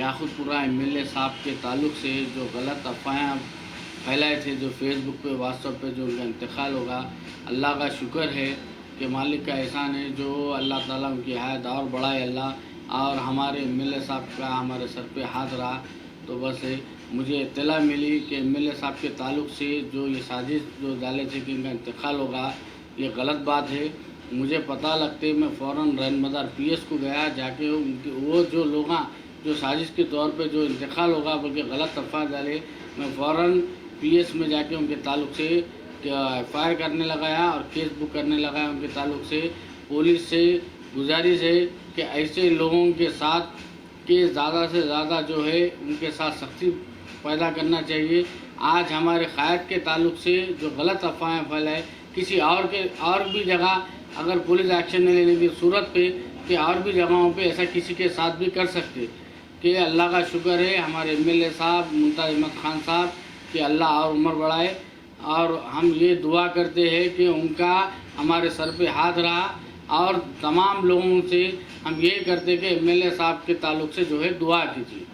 Yakutpura MLA साहब के ताल्लुक़ से जो गलत अफ़वाहें फैलाए थे, जो फेसबुक पे व्हाट्सएप पे जो उनका इंतकाल होगा, अल्लाह का शुक्र है कि मालिक का एहसान है जो अल्लाह ताला उनकी हयात और बढ़ाए अल्लाह। और हमारे एमएलए साहब का हमारे सर पे हाथ रहा। तो बस मुझे इत्तला मिली कि एमएलए साहब के ताल्लुक़ से जो ये साजिश जो डाले थे कि इनका इंतकाल होगा, ये गलत बात है। मुझे पता लगते मैं फ़ौरन रैन मदार पीएस को गया, जाके उनके वो जो लोग जो साजिश के तौर पे जो इंतकाल होगा बल्कि गलत अफ़वाह डाले, मैं फ़ौरन पीएस में जाके उनके ताल्लुक़ से एफआईआर करने लगाया और केस बुक करने लगाया उनके ताल्लुक़ से। पुलिस से गुजारिश है कि ऐसे लोगों के साथ कि ज़्यादा से ज़्यादा जो है उनके साथ सख्ती पैदा करना चाहिए। आज हमारे क़ायद के ताल्लुक़ से जो गलत अफ़वाहें फैलाए, किसी और भी जगह अगर पुलिस एक्शन नहीं लेने की सूरत पे कि और भी जगहों पे ऐसा किसी के साथ भी कर सकते। कि अल्लाह का शुक्र है हमारे एमएलए साहब मुमताज़ अहमद ख़ान साहब कि अल्लाह और उम्र बढ़ाए। और हम ये दुआ करते हैं कि उनका हमारे सर पे हाथ रहा। और तमाम लोगों से हम ये करते कि एमएलए साहब के ताल्लुक़ से जो है दुआ कीजिए।